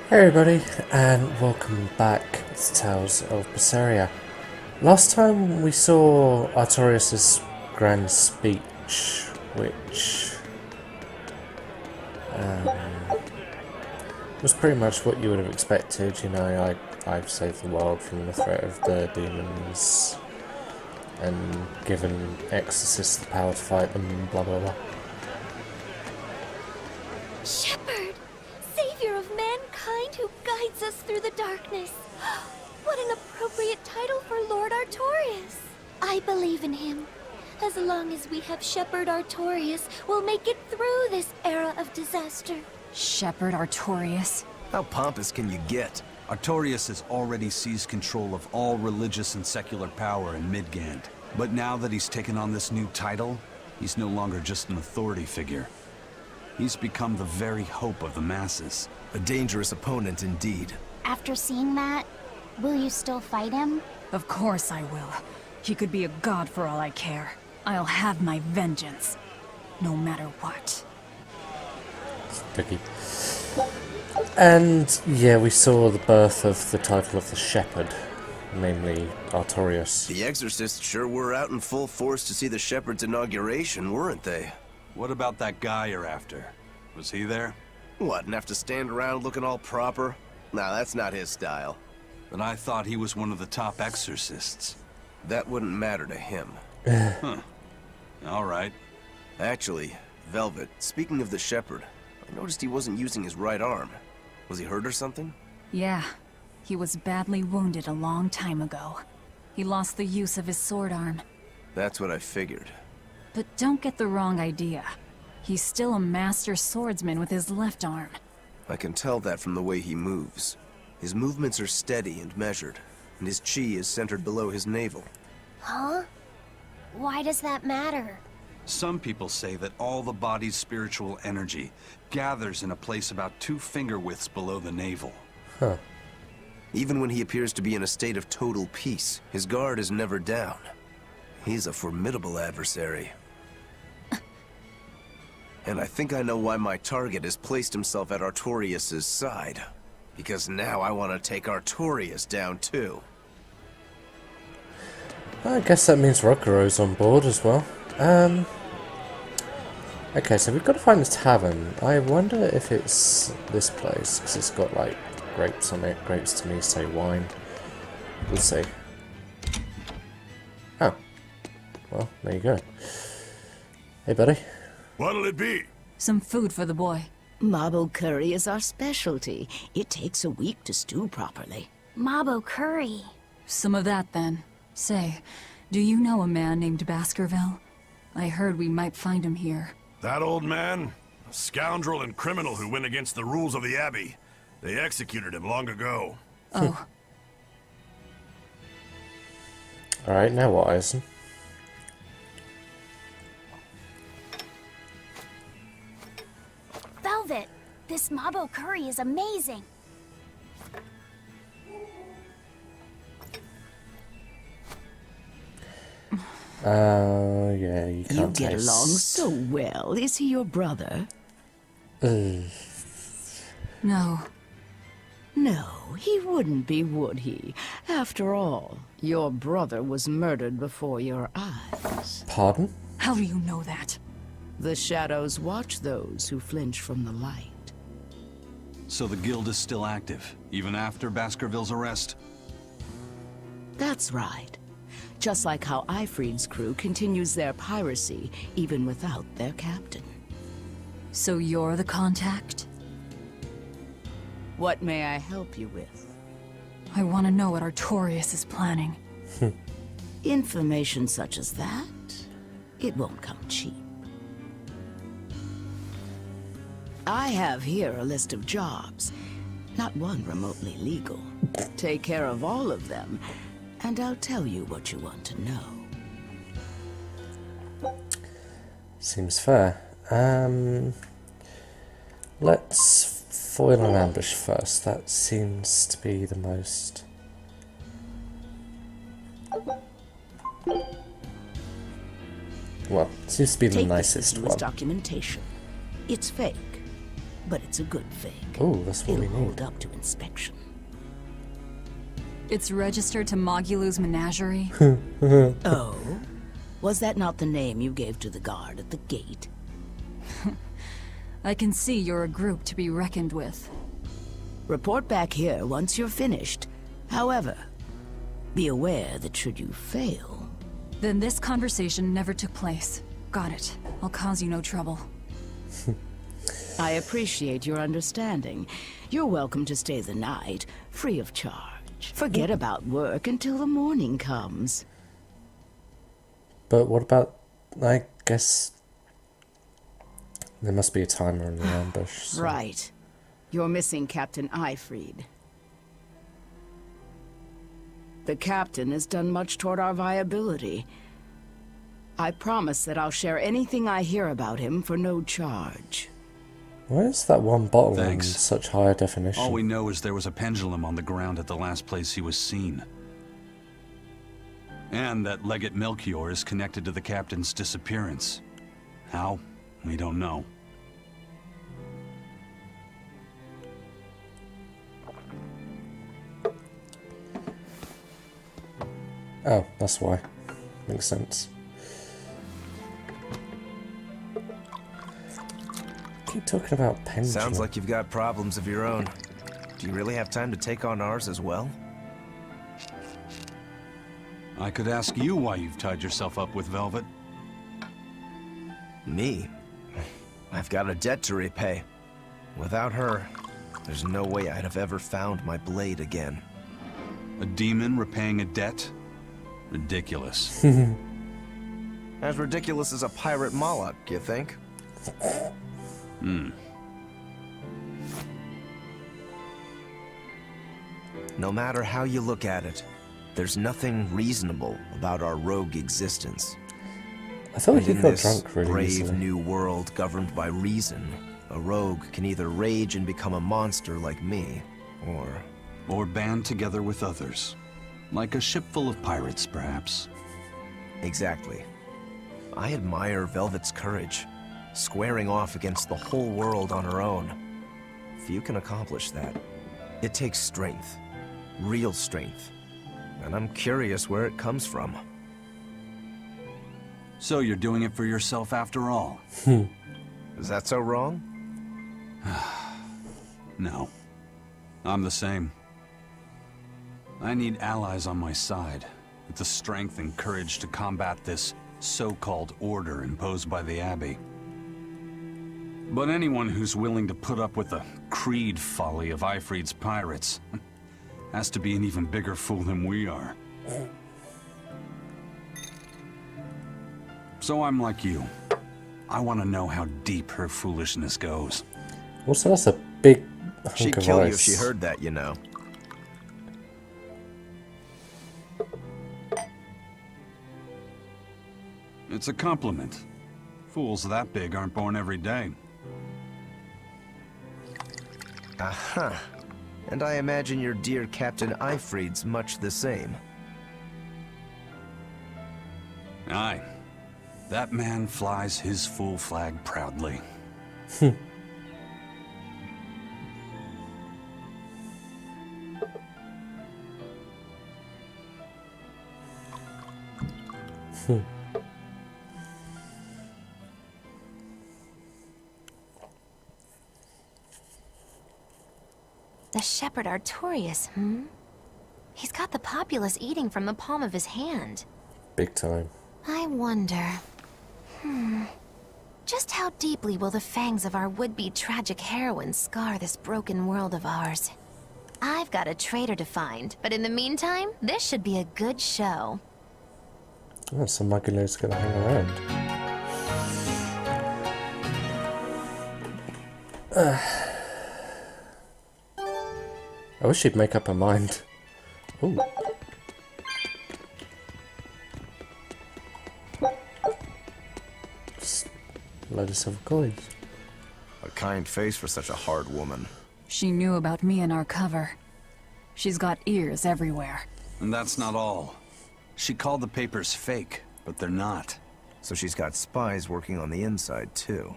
Hey everybody, and welcome back to Tales of Berseria. Last time we saw Artorias' grand speech, which was pretty much what you would have expected. You know, I've saved the world from the threat of the demons and given exorcists the power to fight them, blah blah blah. Shepherd! Savior of mankind who guides us through the darkness! What an appropriate title for Lord Artorias! I believe in him. As long as we have Shepherd Artorias, we'll make it through this era of disaster. Shepherd Artorias? How pompous can you get? Artorias has already seized control of all religious and secular power in Midgand. But now that he's taken on this new title, he's no longer just an authority figure. He's become the very hope of the masses. A dangerous opponent indeed. After seeing that, will you still fight him? Of course I will. He could be a god for all I care. I'll have my vengeance. No matter what. Tricky. And yeah, we saw the birth of the title of the Shepherd, namely Artorias. The exorcists sure were out in full force to see the Shepherd's inauguration, weren't they? What about that guy you're after? Was he there? What, and have to stand around looking all proper? Nah, that's not his style. Then I thought he was one of the top exorcists. That wouldn't matter to him. Huh. All right. Actually, Velvet, speaking of the Shepherd, I noticed he wasn't using his right arm. Was he hurt or something? Yeah. He was badly wounded a long time ago. He lost the use of his sword arm. That's what I figured. But don't get the wrong idea. He's still a master swordsman with his left arm. I can tell that from the way he moves. His movements are steady and measured, and his chi is centered below his navel. Huh? Why does that matter? Some people say that all the body's spiritual energy gathers in a place about 2 finger widths below the navel. Huh. Even when he appears to be in a state of total peace, his guard is never down. He's a formidable adversary. And I think I know why my target has placed himself at Artorias' side. Because now I want to take Artorias down too. I guess that means Rokuro's on board as well. Okay, so we've got to find the tavern. I wonder if it's this place, because it's got like grapes on it. Grapes to me say wine. We'll see. Oh. Well, there you go. Hey, buddy. What'll it be? Some food for the boy. Mabo curry is our specialty. It takes a week to stew properly. Mabo curry. Some of that, then. Say, do you know a man named Baskerville? I heard we might find him here. That old man? A scoundrel and criminal who went against the rules of the Abbey. They executed him long ago. Oh. Alright, now what, Eizen? Velvet, this Mabo curry is amazing. Yeah, you You can't get taste. along so well. Is he your brother? No. No, he wouldn't be, would he? After all, your brother was murdered before your eyes. Pardon? How do you know that? The shadows watch those who flinch from the light. So the guild is still active, even after Baskerville's arrest? That's right. Just like how Ifrid's crew continues their piracy, even without their captain. So you're the contact? What may I help you with? I want to know what Artorias is planning. Information such as that? It won't come cheap. I have here a list of jobs, not one remotely legal. Take care of all of them, and I'll tell you what you want to know. Seems fair. Let's foil an ambush first. That seems to be the most... Well, seems to be the Take nicest this one. documentation. It's fake. but it's a good fake. Oh, that's what It'll we hold need. up to inspection. It's registered to Mogulu's menagerie. Oh? Was that not the name you gave to the guard at the gate? I can see you're a group to be reckoned with. Report back here once you're finished. However, be aware that should you fail... Then this conversation never took place. Got it. I'll cause you no trouble. I appreciate your understanding. You're welcome to stay the night, free of charge. Forget about work until the morning comes. But what about, I guess, there must be a timer in the ambush. So. Right. You're missing Captain Eifried. The captain has done much toward our viability. I promise that I'll share anything I hear about him for no charge. Why is that one bottle Thanks. in such high definition? All we know is there was a pendulum on the ground at the last place he was seen. And that Legate Melchior is connected to the captain's disappearance. How? We don't know. Oh, that's why. Makes sense. Keep talking about pendulum. Sounds like you've got problems of your own. Do you really have time to take on ours as well? I could ask you why you've tied yourself up with Velvet. Me? I've got a debt to repay. Without her, there's no way I'd have ever found my blade again. A demon repaying a debt? Ridiculous. As ridiculous as a pirate Moloch, you think? No matter how you look at it, there's nothing reasonable about our rogue existence. I feel like And he in got this drunk really brave easily. new world governed by reason, a rogue can either rage and become a monster like me, Or band together with others. Like a ship full of pirates, perhaps. Exactly. I admire Velvet's courage, squaring off against the whole world on her own. Few can accomplish that. It takes strength. Real strength. And I'm curious where it comes from. So you're doing it for yourself after all? Is that so wrong? No. I'm the same. I need allies on my side, with the strength and courage to combat this so-called order imposed by the Abbey. But anyone who's willing to put up with the creed folly of Eifried's pirates has to be an even bigger fool than we are. So I'm like you. I want to know how deep her foolishness goes. Also, that's a big hunk She'd of kill you if ice. she heard that, you know. It's a compliment. Fools that big aren't born every day. Aha. And I imagine your dear Captain Eifried's much the same. Aye. That man flies his fool flag proudly. The shepherd Artorias, He's got the populace eating from the palm of his hand. Big time. I wonder... Just how deeply will the fangs of our would-be tragic heroine scar this broken world of ours? I've got a traitor to find, but in the meantime, this should be a good show. Oh, so Maguilo's gonna hang around. I wish she'd make up her mind. Ooh. Just a load of silver coins. A kind face for such a hard woman. She knew about me and our cover. She's got ears everywhere. And that's not all. She called the papers fake, but they're not. So she's got spies working on the inside, too.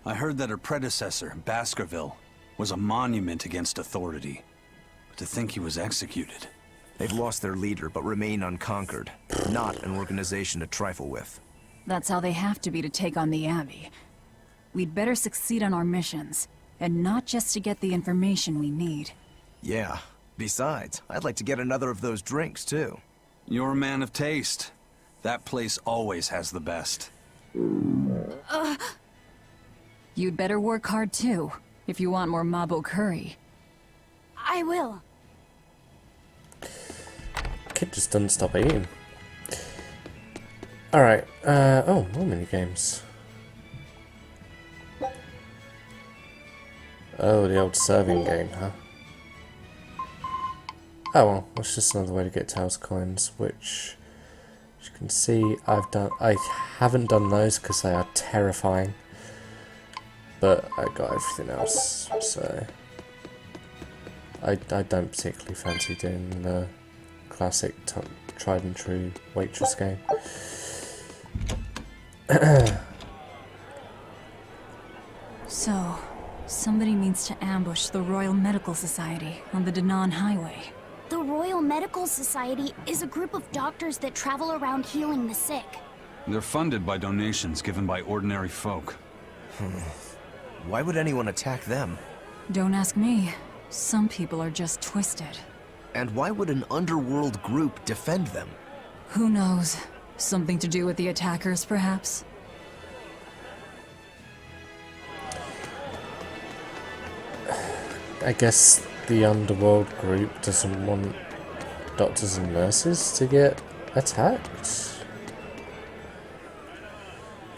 I heard that her predecessor, Baskerville, was a monument against authority. But to think he was executed. They've lost their leader, but remain unconquered. Not an organization to trifle with. That's how they have to be to take on the Abbey. We'd better succeed on our missions, and not just to get the information we need. Yeah. Besides, I'd like to get another of those drinks, too. You're a man of taste. That place always has the best. You'd better work hard too, if you want more Mabo curry. I will. Kid just doesn't stop eating. Alright, oh, more minigames. Oh, the old serving game, huh? Oh well, that's just another way to get Tails coins, which, as you can see, I haven't done those because they are terrifying. But I got everything else, so I don't particularly fancy doing the classic tried and true waitress game. So, somebody means to ambush the Royal Medical Society on the Danan Highway. The Royal Medical Society is a group of doctors that travel around healing the sick. They're funded by donations given by ordinary folk. Why would anyone attack them? Don't ask me. Some people are just twisted. And why would an underworld group defend them? Who knows? Something to do with the attackers, perhaps? I guess the underworld group doesn't want doctors and nurses to get attacked.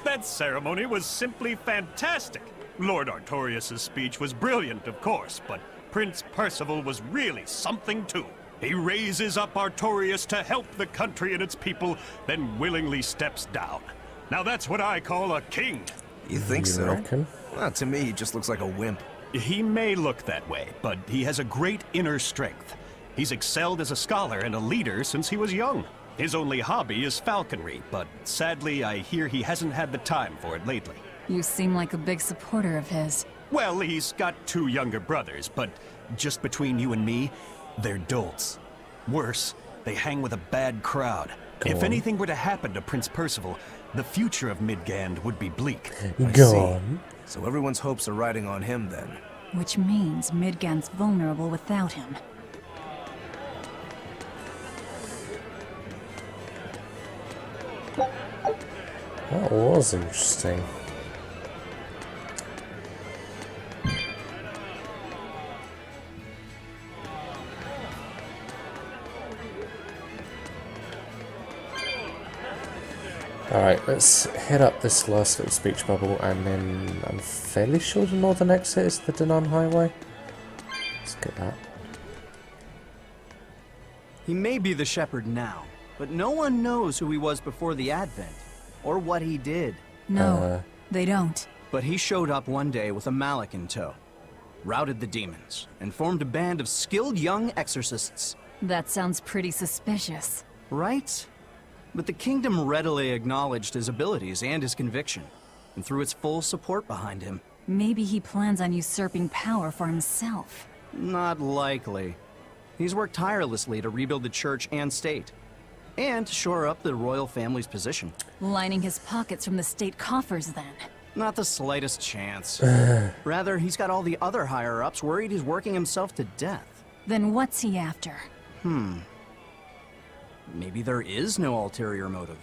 That ceremony was simply fantastic. Lord Artorias' speech was brilliant, of course, but Prince Percival was really something too. He raises up Artorias to help the country and its people, then willingly steps down. Now that's what I call a king. You think You so? reckon? Well, to me, he just looks like a wimp. He may look that way, but he has a great inner strength. He's excelled as a scholar and a leader since he was young. His only hobby is falconry, but sadly I hear he hasn't had the time for it lately. You seem like a big supporter of his. Well, he's got 2 younger brothers, but just between you and me, they're dolts. Worse, they hang with a bad crowd. If on. anything were to happen to Prince Percival, the future of Midgand would be bleak. Go on. So everyone's hopes are riding on him, then. Which means Midgand's vulnerable without him. That was interesting. Alright, let's hit up this last little speech bubble, and then I'm fairly sure the northern exit is the Danan Highway. Let's get that. He may be the shepherd now, but no one knows who he was before the Advent, or what he did. No, they don't. But he showed up one day with a mallet in tow, routed the demons, and formed a band of skilled young exorcists. That sounds pretty suspicious. Right? But the kingdom readily acknowledged his abilities and his conviction, and threw its full support behind him. Maybe he plans on usurping power for himself. Not likely. He's worked tirelessly to rebuild the church and state, and shore up the royal family's position. Lining his pockets from the state coffers, then. Not the slightest chance. Rather, he's got all the other higher-ups worried he's working himself to death. Then what's he after? Maybe there is no ulterior motive.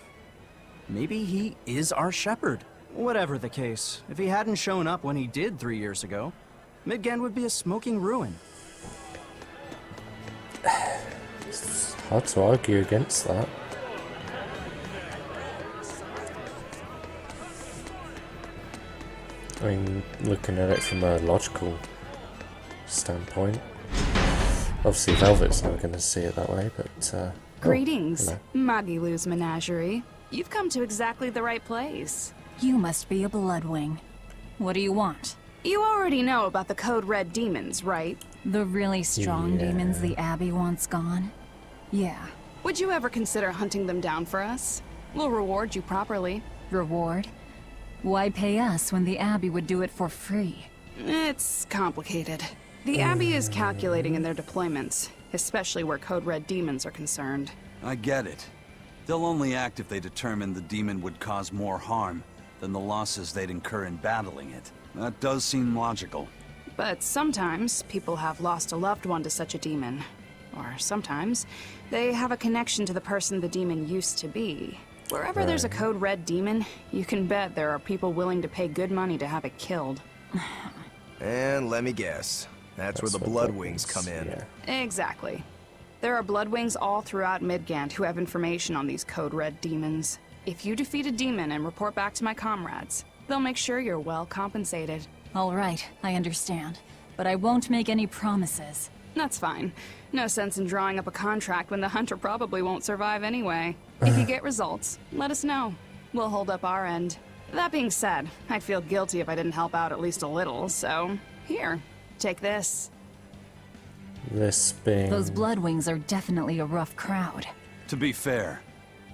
Maybe he is our shepherd. Whatever the case, if he hadn't shown up when he did 3 years ago, Midgand would be a smoking ruin. It's hard to argue against that. I mean, looking at it from a logical standpoint. Obviously Velvet's not going to see it that way, but Greetings, hello. Magilou's menagerie. You've come to exactly the right place. You must be a Bloodwing. What do you want? You already know about the Code Red demons, right? The really strong Yeah. demons the Abbey wants gone? Yeah. Would you ever consider hunting them down for us? We'll reward you properly. Reward? Why pay us when the Abbey would do it for free? It's complicated. The Abbey is calculating in their deployments, especially where Code Red demons are concerned. I get it. They'll only act if they determine the demon would cause more harm than the losses they'd incur in battling it. That does seem logical. But sometimes people have lost a loved one to such a demon. Or sometimes they have a connection to the person the demon used to be. Wherever there's a Code Red demon, you can bet there are people willing to pay good money to have it killed. And let me guess. That's where the Bloodwings come in. Yeah. Exactly. There are Bloodwings all throughout Midgand who have information on these Code Red demons. If you defeat a demon and report back to my comrades, they'll make sure you're well compensated. All right, I understand. But I won't make any promises. That's fine. No sense in drawing up a contract when the hunter probably won't survive anyway. If you get results, let us know. We'll hold up our end. That being said, I'd feel guilty if I didn't help out at least a little, so... Here, take this. This being... Those Bloodwings are definitely a rough crowd. To be fair,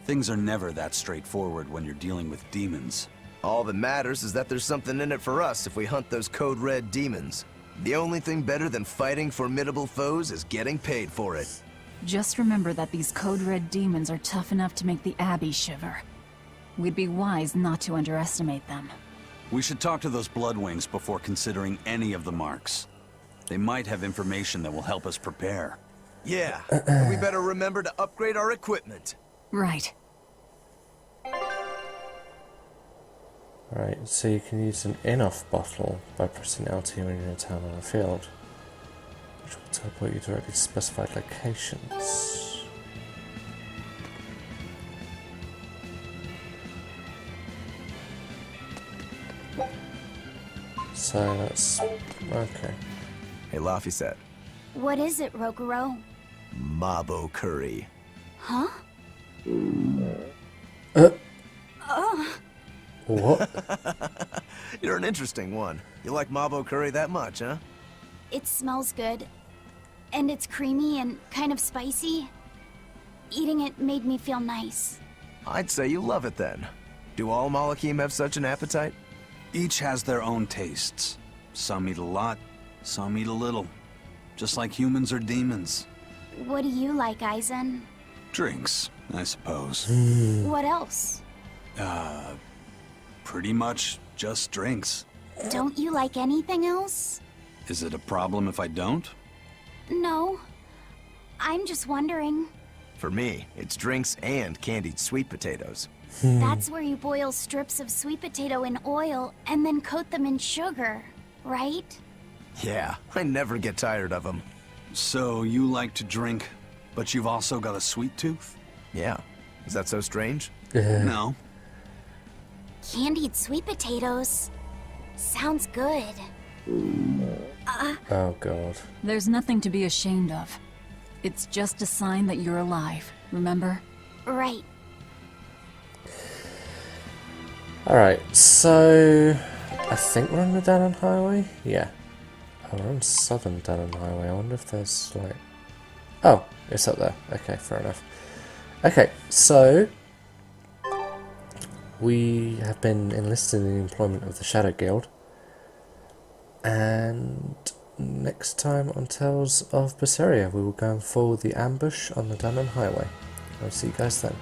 things are never that straightforward when you're dealing with demons. All that matters is that there's something in it for us if we hunt those Code Red demons. The only thing better than fighting formidable foes is getting paid for it. Just remember that these Code Red demons are tough enough to make the Abbey shiver. We'd be wise not to underestimate them. We should talk to those Bloodwings before considering any of the marks. They might have information that will help us prepare. Yeah, and we better remember to upgrade our equipment. Right. Right, so you can use an in-off bottle by pressing LT when you're in a town on a field, which will teleport you directly to specified locations. So that's... okay. Hey, Laphicet. What is it, Roguro? Mabo curry. Huh? What? You're an interesting one. You like Mabo curry that much, huh? It smells good. And it's creamy and kind of spicy. Eating it made me feel nice. I'd say you love it then. Do all Malakim have such an appetite? Each has their own tastes. Some eat a lot, some eat a little. Just like humans or demons. What do you like, Eizen? Drinks, I suppose. What else? Pretty much just drinks. Don't you like anything else? Is it a problem if I don't? No. I'm just wondering. For me, it's drinks and candied sweet potatoes. That's where you boil strips of sweet potato in oil and then coat them in sugar, right? Yeah, I never get tired of them. So you like to drink, but you've also got a sweet tooth? Yeah. Is that so strange? No. Candied sweet potatoes. Sounds good. Oh god. There's nothing to be ashamed of. It's just a sign that you're alive, remember? Right. Alright, so... I think we're on the Dannon Highway? Yeah. Oh, we're on Southern Dannon Highway. I wonder if there's, like... Oh, it's up there. Okay, fair enough. Okay, so... we have been enlisted in the employment of the Shadow Guild. And... next time on Tales of Berseria, we will go and follow the ambush on the Dannon Highway. I'll see you guys then.